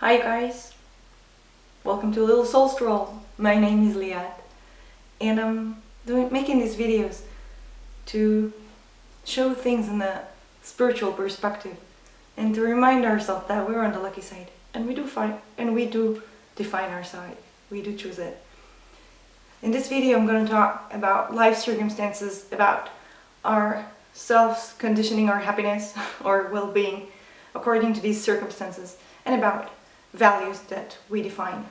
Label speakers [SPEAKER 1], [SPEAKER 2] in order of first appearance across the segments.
[SPEAKER 1] Hi guys, welcome to a little soul stroll. My name is Liat and I'm making these videos to show things in a spiritual perspective and to remind ourselves that we're on the lucky side and we do define our side. We do choose it. In this video I'm going to talk about life circumstances, about our selves conditioning our happiness or well-being according to these circumstances, and about values that we define.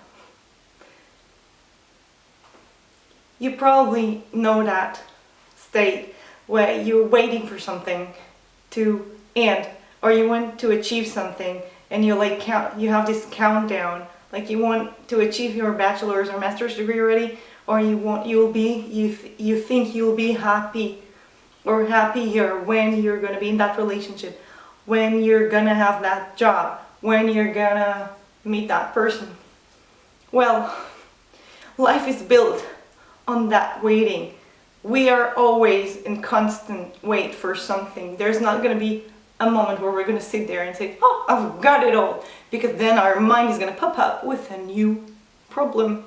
[SPEAKER 1] You probably know that state where you're waiting for something to end, or you want to achieve something and you you have this countdown, like you want to achieve your bachelor's or master's degree already, or you think you'll be happy or happier when you're going to be in that relationship, when you're going to have that job, when you're gonna meet that person. Well, life is built on that waiting. We are always in constant wait for something. There's not gonna be a moment where we're gonna sit there and say, oh, I've got it all, because then our mind is gonna pop up with a new problem.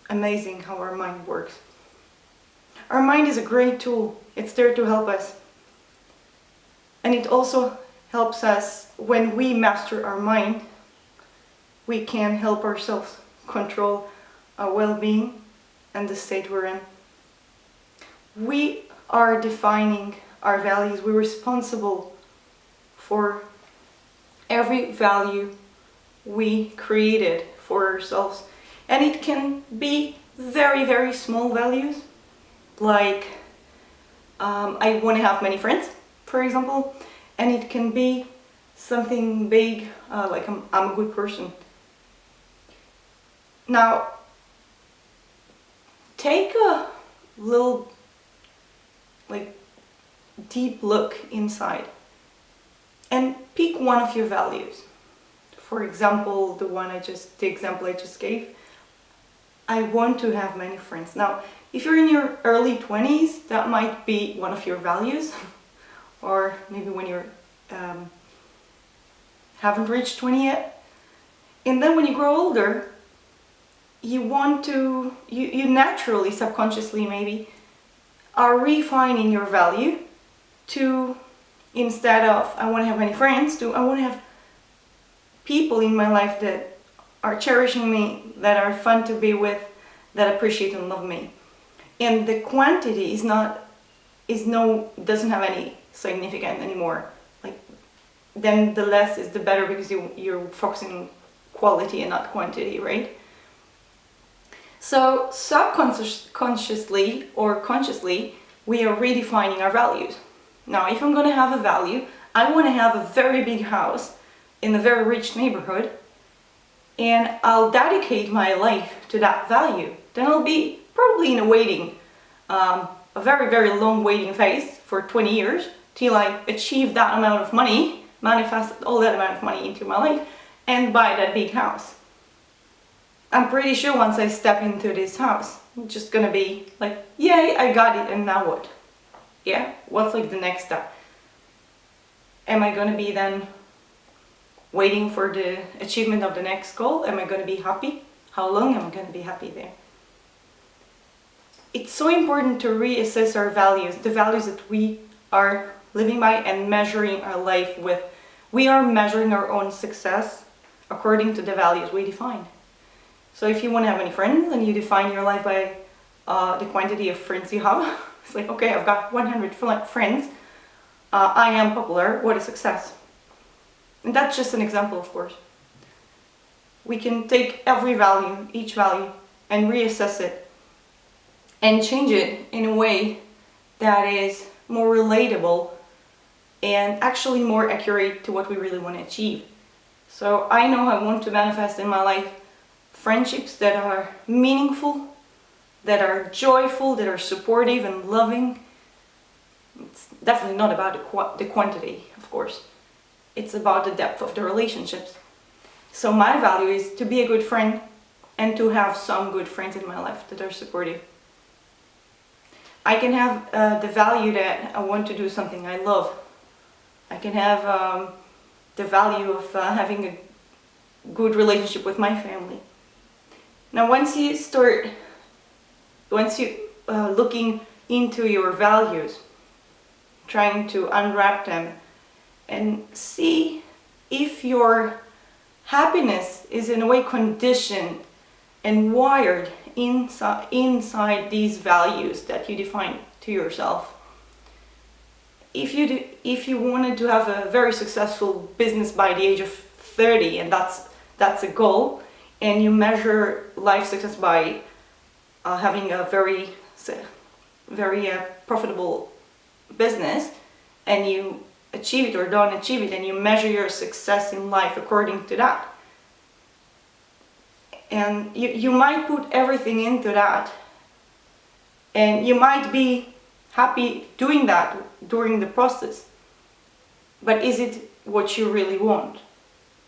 [SPEAKER 1] Amazing how our mind works. Our mind is a great tool. It's there to help us. And it also helps us when we master our mind. We can help ourselves control our well-being and the state we're in. We are defining our values. We're responsible for every value we created for ourselves. And it can be very, very small values, like I want to have many friends, for example. And it can be something big, like I'm a good person. Now, take a little, deep look inside and pick one of your values. For example, the example I just gave. I want to have many friends. Now, if you're in your early 20s, that might be one of your values. Or maybe when you're haven't reached 20 yet. And then when you grow older, you naturally, subconsciously maybe, are refining your value to, instead of I want to have many friends, to I want to have people in my life that are cherishing me, that are fun to be with, that appreciate and love me. And the quantity doesn't have any significant anymore. Then the less is the better, because you're focusing on quality and not quantity, right? So subconsciously or consciously, we are redefining our values. Now, if I'm going to have a value, I want to have a very big house in a very rich neighborhood, and I'll dedicate my life to that value. Then I'll be probably in a waiting, a very, very long waiting phase for 20 years till I achieve that amount of money, manifest all that amount of money into my life, and buy that big house. I'm pretty sure once I step into this house, I'm just gonna be like, yay, I got it, and now what? Yeah, what's the next step? Am I gonna be then waiting for the achievement of the next goal? Am I gonna be happy? How long am I gonna be happy there? It's so important to reassess our values, the values that we are living by and measuring our life with. We are measuring our own success according to the values we define. So if you want to have many friends and you define your life by the quantity of friends you have, it's like, okay, I've got 100 friends, I am popular, what is success? And that's just an example, of course. We can take every value, each value, and reassess it and change it in a way that is more relatable and actually more accurate to what we really want to achieve. So I know I want to manifest in my life friendships that are meaningful, that are joyful, that are supportive and loving. It's definitely not about the quantity, of course. It's about the depth of the relationships. So my value is to be a good friend and to have some good friends in my life that are supportive. I can have the value that I want to do something I love. I can have the value of having good relationship with my family. Now, once you looking into your values, trying to unwrap them and see if your happiness is in a way conditioned and wired inside these values that you define to yourself. If you wanted to have a very successful business by the age of 30, and that's a goal, and you measure life success by having a very profitable business, and you achieve it or don't achieve it, and you measure your success in life according to that, and you might put everything into that, and you might be happy doing that during the process, but is it what you really want?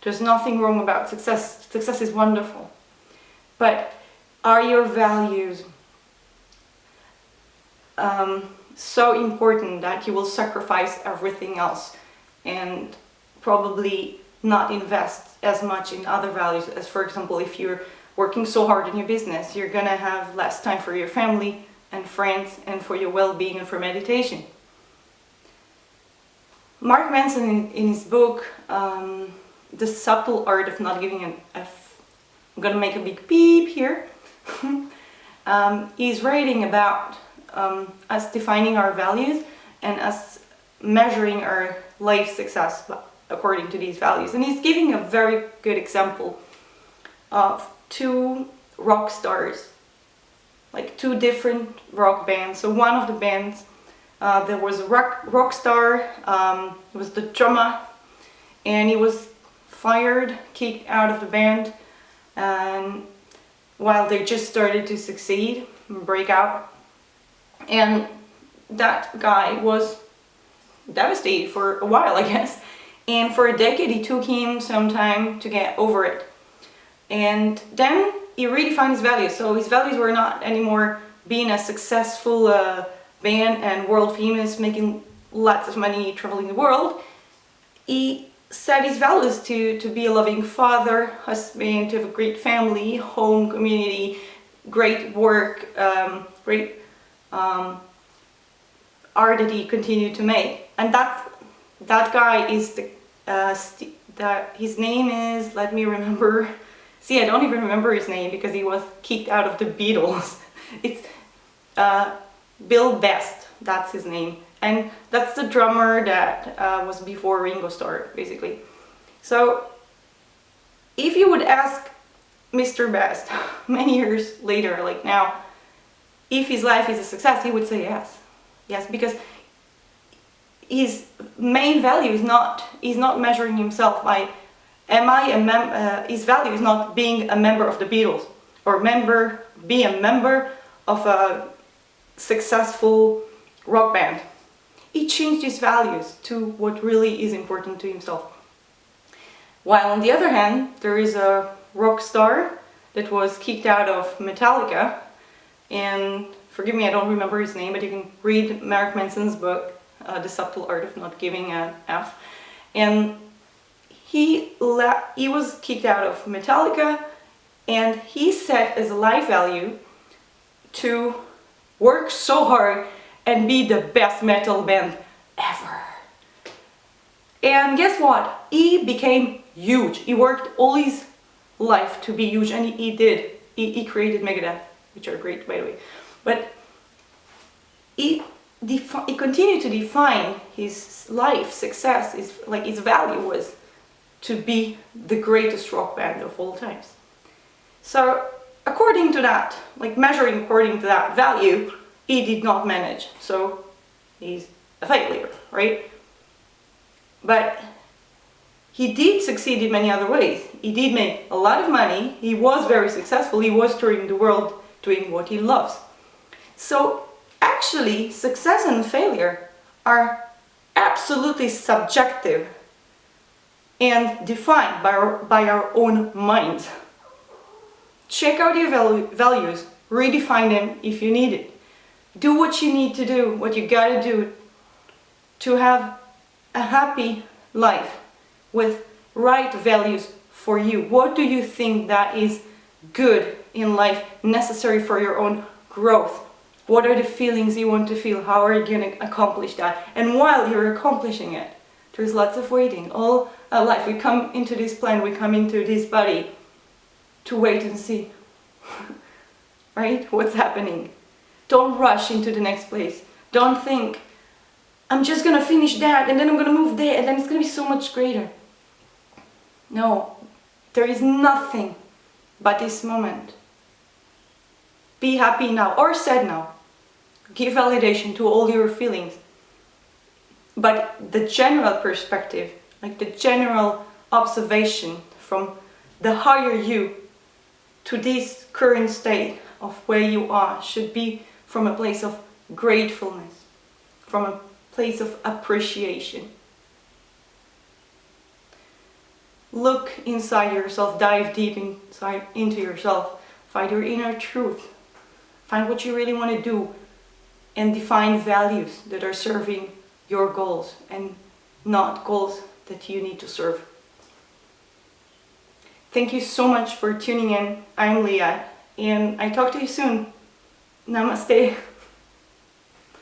[SPEAKER 1] There's nothing wrong about success. Success is wonderful, but are your values so important that you will sacrifice everything else and probably not invest as much in other values? As, for example, if you're working so hard in your business, you're gonna have less time for your family and friends and for your well-being and for meditation. Mark Manson, in his book The Subtle Art of Not Giving an F, I'm gonna make a big beep here. He's writing about us defining our values and us measuring our life success according to these values. And he's giving a very good example of two rock stars, like two different rock bands. So one of the bands, there was a rock star, it was the drummer, and he was fired, kicked out of the band, and while they just started to succeed, break out. And that guy was devastated for a while, I guess. And for a decade, it took him some time to get over it. And then he redefined his values. So his values were not anymore being a successful band and world famous, making lots of money, traveling the world. He set his values to be a loving father, husband, to have a great family, home, community, great work, great art that he continued to make. And that guy is his name is, let me remember. See, I don't even remember his name because he was kicked out of the Beatles. It's Bill Best, that's his name. And that's the drummer that was before Ringo Starr, basically. So, if you would ask Mr. Best many years later, like now, if his life is a success, he would say yes. Yes, because his main value is not measuring himself by his value is not being a member of the Beatles or be a member of a successful rock band. He changed his values to what really is important to himself. While on the other hand, there is a rock star that was kicked out of Metallica, and forgive me, I don't remember his name, but you can read Mark Manson's book, The Subtle Art of Not Giving an F. And he was kicked out of Metallica, and he set as a life value to work so hard and be the best metal band ever. And guess what? He became huge. He worked all his life to be huge, and he did. He created Megadeth, which are great, by the way. But he continued to define his life success, his value was to be the greatest rock band of all times. So according to that, measuring according to that value, he did not manage. So he's a failure, right? But he did succeed in many other ways. He did make a lot of money. He was very successful. He was touring the world doing what he loves. So actually, success and failure are absolutely subjective and defined by our own minds. Check out your values, redefine them if you need it. Do what you need to do, what you gotta do to have a happy life with right values for you? What do you think that is good in life, necessary for your own growth? What are the feelings you want to feel? How are you going to accomplish that? And while you're accomplishing it, there's lots of waiting. All our life, we come into this planet, we come into this body to wait and see, right? What's happening? Don't rush into the next place. Don't think, I'm just going to finish that and then I'm going to move there and then it's going to be so much greater. No, there is nothing but this moment. Be happy now or sad now. Give validation to all your feelings. But the general perspective, like the general observation from the higher you to this current state of where you are, should be from a place of gratefulness, from a place of appreciation. Look inside yourself, dive deep into yourself, find your inner truth, find what you really want to do, and define values that are serving your goals and not goals that you need to serve. Thank you so much for tuning in. I'm Leah, and I talk to you soon. Namaste.